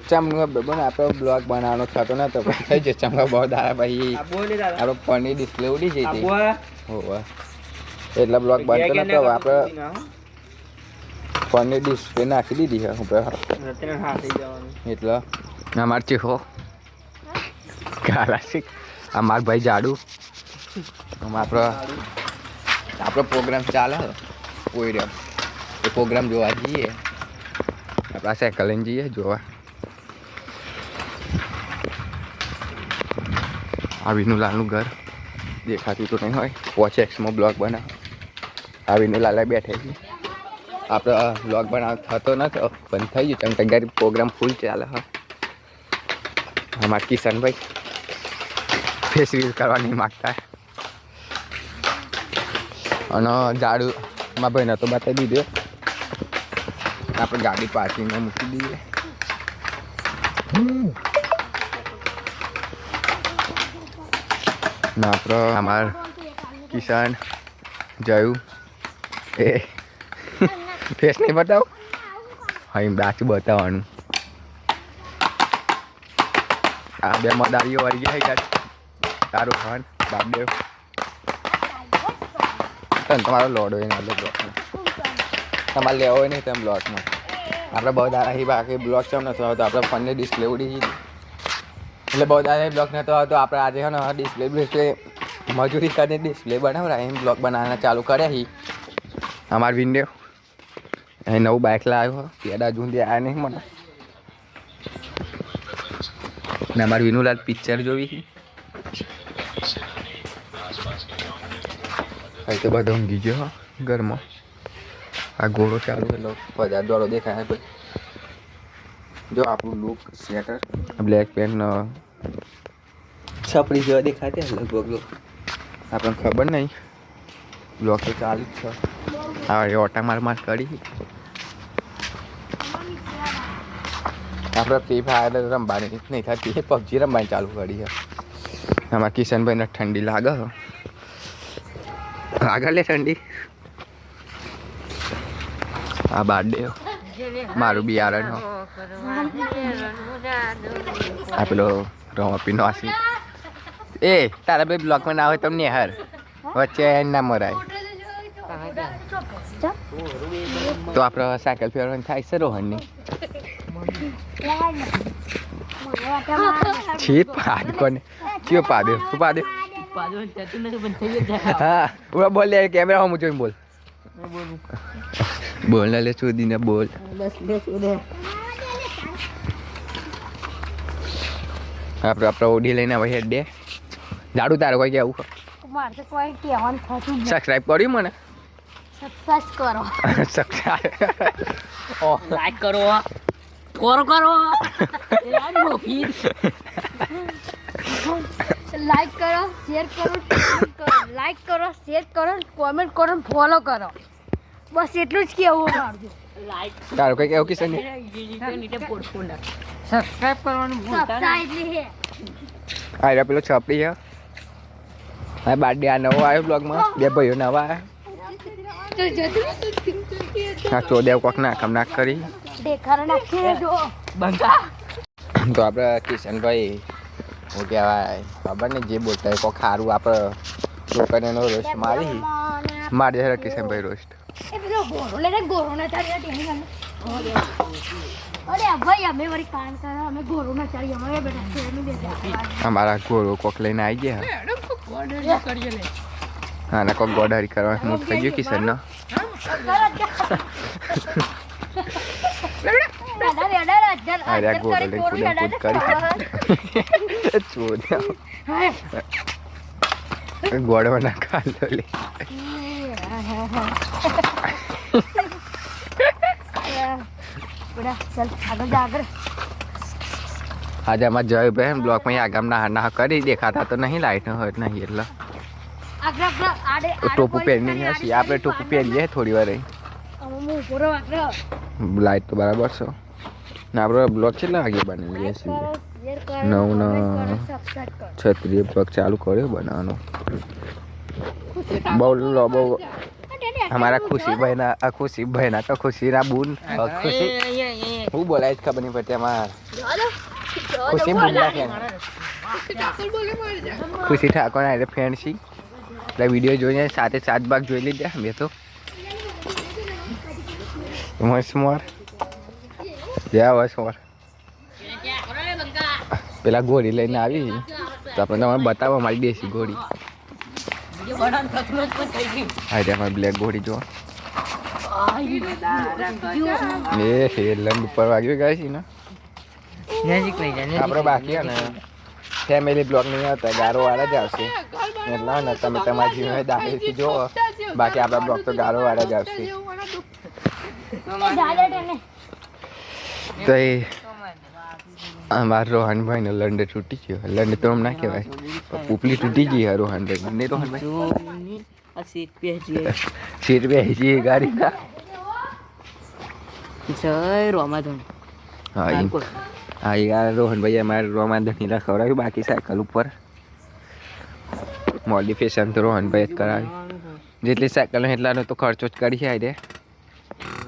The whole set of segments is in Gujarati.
ચમનો બને આપણે બ્લોગ બનાવવાનો થતો નતો થઈ જશે ચમનો બહુ દાડા ભાઈ આપણે પનીર ડિસ્પ્લે ઉડી જઈ હતી હોવા એટલે બ્લોગ બનતો નતો આપણે પનીર ડિસ્પ્લે નાખી દીધી છે હું એટલે અમાર ચીખો કાલાશી અમાર ભાઈ જાડુ આપણો પ્રોગ્રામ ચાલે કોઈ રહ્યો એ પ્રોગ્રામ જોવા જઈએ આપણા સાયકલ લઈને જઈએ જોવા આ વિનુલાલનું ઘર દેખાતું તો નહીં હોય વોચ એક્સમાં બ્લોગ બનાવ આ વિનુલાલ બેઠે છે આપણે બ્લોગ બનાવ થતો નતો પણ થઈ ગયું ચમ તૈયારી પ્રોગ્રામ ફૂલ ચાલે હા અમારા કિશનભાઈ ફેસ રીલ કરવા નહીં માગતા અને ઝાડુમાં ભાઈને તો બતાવી દીધો આપણે ગાડી પાર્કિંગમાં મૂકી દઈએ ના આપણે અમાર કિશન જયું એ ફેસ નહીં બતાવ હા એમ દાચું બતાવવાનું આ બે મદારીઓ વળી ગયા ક્યાં તારું ખાન બાપદેવ તને તમારો લોડ હોય ને બ્લોકમાં તમારે લેવો હોય નહીં તેમ બ્લોકમાં આપણે બહુ દાડા બાકી બ્લોક ચમ નતો આવતો આપણે ફોનની ડિસ્પ્લે ઉડી ગઈ એટલે બહુ દાડા બ્લોક નતો આવતો આપણે આજે છે ને ડિસ્પ્લે મજૂરી કરીને ડિસ્પ્લે બનાવરા એમ બ્લોક બનાવવાના ચાલુ કર્યા હી અમારા વિન્ડો અહીં નવું બાઇક લાવ્યો પેડા જૂંધી આવ્યા નહીં મને ને અમારે વિનુલાલ પિક્ચર જોવી અહીં તો બધો ઊંઘી ગયો ઘરમાં આ ઘોડો ચાલુ એટલે બધા દોડો દેખાય ભાઈ જો આપણું લુક સ્વેટર બ્લેક પેન્ટ છપડી જેવા દેખાતી લગભગ આપણને ખબર નહીં બ્લોક તો ચાલુ જ છે હા એ ઓટા માર કરી આપણે ફ્રી ફાયર રમવાની નહીં થતી પબજી રમવાની ચાલુ કરી છે અમારા કિશનભાઈને ઠંડી લાગે લે ઠંડી આ બારડે મારું બિયારણ આ પેલો રમપીનો આસી એ તારા ભાઈ બ્લોકમાં ના હોય તમને હર વચ્ચે ના મરાય તો આપણે સાયકલ ફેરવાની થાય છે રોહનની છી પાડ કોને ચિયો પાડ્યો શું પાડ્યો હા પૂરા બોલ લે કેમેરા હું જોઈને બોલ બોલ ના લે ચોદીને બોલ આપણે ઓડી લઈને આવે હેડ દે જાડુ તારે કોઈ કેવું સબસ્ક્રાઇબ કર્યું મને સબસ્ક્રાઇબ કરો સબસ્ક્રાઇબ લાઈક કરો લાઈક કરો શેર કરો લાઈક કરો શેર કરો કોમેન્ટ કરો ફોલો કરો બસ એટલું જ કેવું લાઈક તારું કઈ કેવું કિશન સબસ્ક્રાઇબ કરવાનું ભૂલતા આ પેલો છપડી છે હા બારડે આ નવો આવ્યો બ્લોગમાં બે ભાઈઓ નવા આવ્યા હા ચોદેવ કોક નાખ કરી તો આપણે કિશનભાઈ હું કહેવાય ખબર ને જે બોલતા હોય કોક સારું આપણે છોકરીનો રોસ્ટ મારી છે કિશનભાઈ રોસ્ટ અમારા ઘોડો કોક લઈને આવી ગયા હા ને કોક ગોડારી કરવા હું થઈ ગયું કિશનનો અરે ગોડો લઈને કૂદ કરી ગોડો ના ખાલો લે આજે અમારે જય બહેન બ્લોકમાં આગામના ના કરી દેખાતા તો નહીં લાઈટ હોય નહીં એટલે ટોપું પહેરી હશે આપણે ટોપું પહેરીએ થોડી વાર લાઈટ તો બરાબર છે ને આપણે બ્લોક કેટલા વાગે બનાવીએ છીએ 9:36 બ્લોક ચાલુ કર્યો બનાવવાનો બહુ हमारा खुशी बहना तो खुशी ना बून खुशी હું બોલાય જ ખબર નહીં પડતી અમાર ખુશી બોલતા કે ખુશી ઠાકોર આ ફ્રેન્ડ છે એટલે વિડીયો જોઈને સાથે 7 ભાગ જોઈ લીધા મેં તો વંશ મોર જ્યાં વંશ મોર પેલા ઘોડી લઈને આવી તો આપણે તમારે બતાવો મારી દેશી ઘોડી હા અમારી બ્લેક ઘોડી જો એ લંડ ઉપર વાગ્યું ગયા છે ને આપણે બાકી ને ફેમિલી બ્લોગ નહીં આવતા ગારો વાળા જ આવશે એટલા ને તમે તમારા જીવન દાખલથી જુઓ બાકી આપણા બ્લોગ તો ગારો વાળા જ આવશે તો એ અમારા રોહનભાઈ ને લંડ તૂટી ગયો લંડ તો ના કહેવાય ઉપલી તૂટી ગઈ હા રોહનભાઈ નહીં રોહનભાઈ સીટ पे है गाड़ी ना जय रोमाधन हाँ यार रोहन भाई हमारे रोमाधन ही रखा रहा बाकी साइकिल ऊपर मॉडिफिकेशन तो रोहन भाई कराવી જેટલી સાયકલ એટલાનો તો ખર્ચો જ કરી છે રે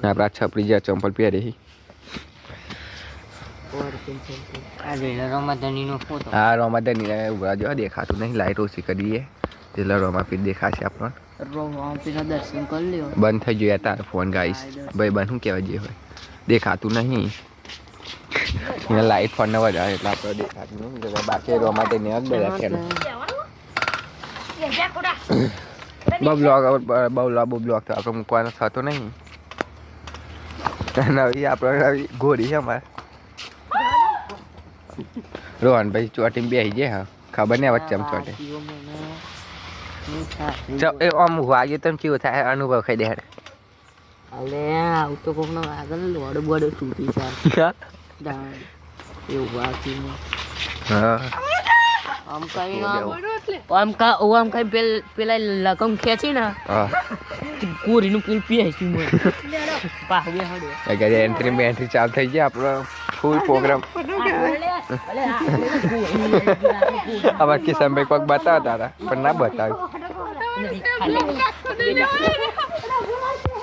આપણા છપરી જ્યાં ચંપલ પહેરી હા રોમાધની ઉભા જો દેખાતું નહીં લાઈટ ઓછી કરીએ જેટલા રોમાપીર દેખાશે આપણને दर्शन कर लियो બંધ થઈ ગયો તારો ફોન ગાઈસ ભાઈ બંધ શું કહેવાય જે હોય દેખાતું નહીં એને લાઈટ ફોન ને વધારે એટલે આપણે દેખાતું નહીં બાકી રોમા તે ને જ બધા ખેલ બહુ લાંબો બ્લોગ તો આપણે મૂકવાનો થતો નહીં નવી આપણે ઘોડી છે અમારે રોહનભાઈ ચોટીમાં બેસી જાય હા ખબર નહીં વચ્ચે આમ ચોટે એ આમ વાગે તો કેવું થાય અનુભવ ખાઈ દે અલે આવ તો કોક નો આગળ લોડ બોડ તૂટી જાય એવું વાગી હા આમ કઈ આમ કઈ પેલા લકમ ખેંચી ને હા કોરી નું પેલ પીએ છે મને પાહવે હડે અગર એન્ટ્રી ચાલુ થઈ ગયા આપણો ફૂલ પ્રોગ્રામ હવે કિશનભાઈ કોઈક બતાવતા હતા પણ ના બતાવ્યું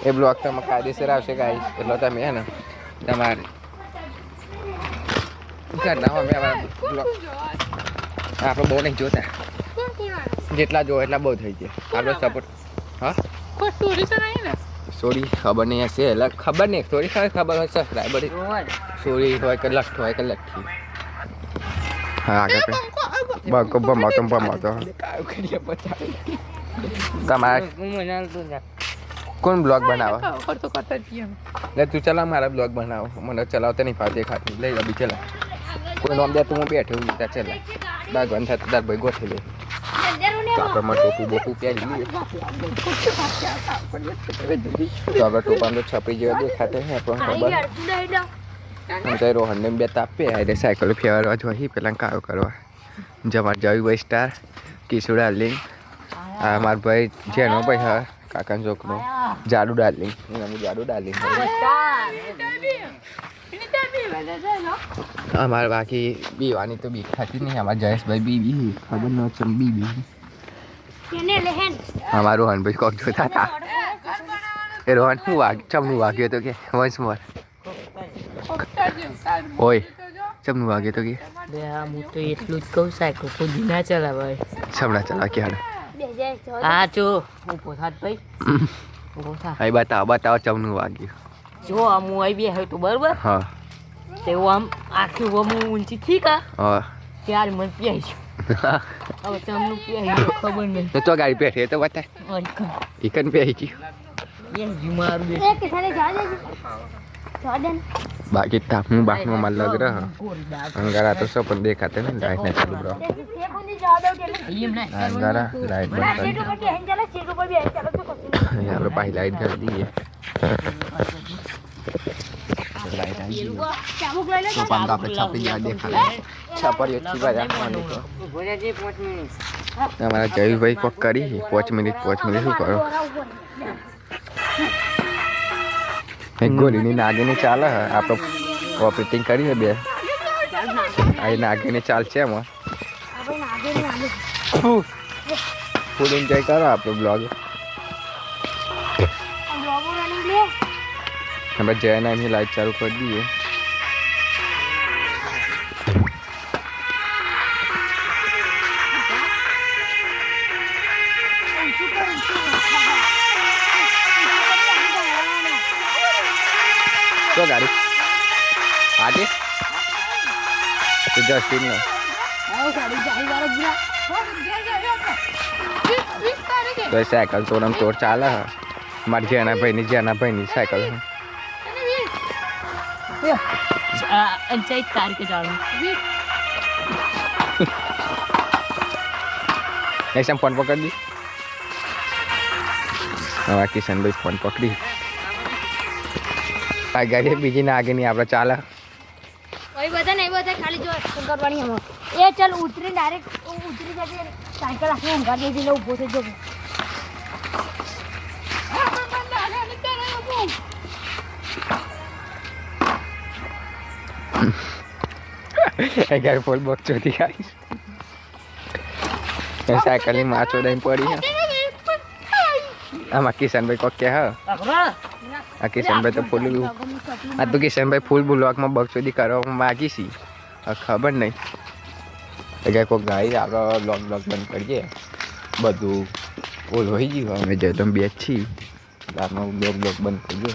એ બ્લોગ તમે કાયદેસર આવશે ગાઈસ એટલે તમે હે ને તમારે ઘરના અમે બ્લોગ આપણે બહુ નહીં જોતા જેટલા જો એટલા બહુ થઈ ગયા આપણો સપોર્ટ હા સોરી ખબર નહીં હશે એટલે ખબર નહીં સોરી ખબર હોય સબસ્ક્રાઈબર સોરી હોય કે લઠ હોય કે લઠ્ઠી હા આગળ બંકો ભમાતો તમારે કોણ બ્લોગ બનાવો લે તું ચલાવ મારા બ્લોગ બનાવો મને ચલાવતા નહીં ફાવતી ખાતી લઈ લો બી ચલાવ કોઈ નામ દે તું હું બેઠો હું ત્યાં ચલાવ બાગવાન થતા તાર ભાઈ ગોઠવી લે તો આપણે ટોપી બોપી પહેરી લઈએ તો આપણે ટોપામાં તો છપરી જેવા દેખાતે હે પણ ખબર આમ તો રોહનને બે તાપે એટલે સાયકલ ફેરવા જોઈએ પેલા કાયો કરવા જમાર જાવી ભાઈ સ્ટાર કિશુ ડાર્લિંગ આ મારા ભાઈ જેનો ભાઈ હા કાકાનો છોકરો જાડુ ડાર્લિંગ એનું જાડુ ડાર્લિંગ અમારે બાકી બીવાની તો બીક થતી નહીં અમારા જયેશભાઈ બીબી ખબર ન ચમ બીબી અમારું રોહનભાઈ કોક જોતા હતા એ રોહન શું ચમનું વાગ્યો તો કે વંશ મોર ઓય ચમનું વાગ્યો તો કે હું તો એટલું જ કહું સાયકલ ખુદ ના ચલાવાય ચમડા ચલા કે હાડે હા જો હું પોસાત ભાઈ અહીં બતાવો ચમનું વાગ્યું જો આમ હું આવી બે હોય તો બરોબર હા તેવું આમ આખી હું ઊંચી થી કા હા ત્યારે મને પીઆઈ છું હવે તમને પીઆઈ ખબર નહીં તો ગાડી પેઠે તો બતાય ઇકન પે આવી ગયું બાકી તાપનું બાકનું માલ લગ રહ અંગારા તો सब પણ દેખાતે ને લાઈટ ને ચાલુ બ્રો અંગારા લાઈટ બંધ કરી આપણે પાછી લાઈટ કરી દઈએ લાઈટ આવી ગઈ તો પણ આપણે છાપી ગયા દેખાડે છાપરી अच्छी बात આપવાની તો તમારા જયભાઈ કોક કરી 5 મિનિટ શું કરો એક ગોળીની નાગીની ચાલે આપણે ઓપરેટિંગ કરી બે આ નાગીની ચાલ છે એમાં ફૂલ એન્જોય કરો આપણો બ્લોગ આપણે જયના એમની લાઈટ ચાલુ કરી દઈએ તો જસ્ટિન ને આવો ગાડી ચાલી વાળો પૂરા તો સાયકલ તોડમ તોડ ચાલે હ મારી જેના ભાઈની સાયકલ હ. અંચાઈ તાર કે જાણું એસમ ફોન પકડી દી. હવે કિશનભાઈ ફોન પકડી આ ગાડી બીજી ના આગળની આપણે ચાલે. કોઈ બધા નહીં બધા ખાલી જો કરવાની એમાં એ ચાલ ઉતરી ડાયરેક્ટ ઉતરી જશે સાયકલ આખી ઊંઘા દે એટલે ઊભો થઈ જવું. અગિયાર ફૂલ બોક્સ ચોથી ખાઈશ સાયકલની માચો દઈ પડી હે. આમાં કિશનભાઈ કોક કે હા આ કિશનભાઈ તો ફૂલ આ તો કિશનભાઈ ફૂલ બ્લોકમાં બગ સુધી કરવામાં માગી છી ખબર નહીં. અગિયાર કોક ગાઈ આપણે બ્લોક બંધ કરીએ બધું ઓલ હોઈ ગયું અમે જય તમે બે જ છીએ આપણે બ્લોક બંધ કરીએ.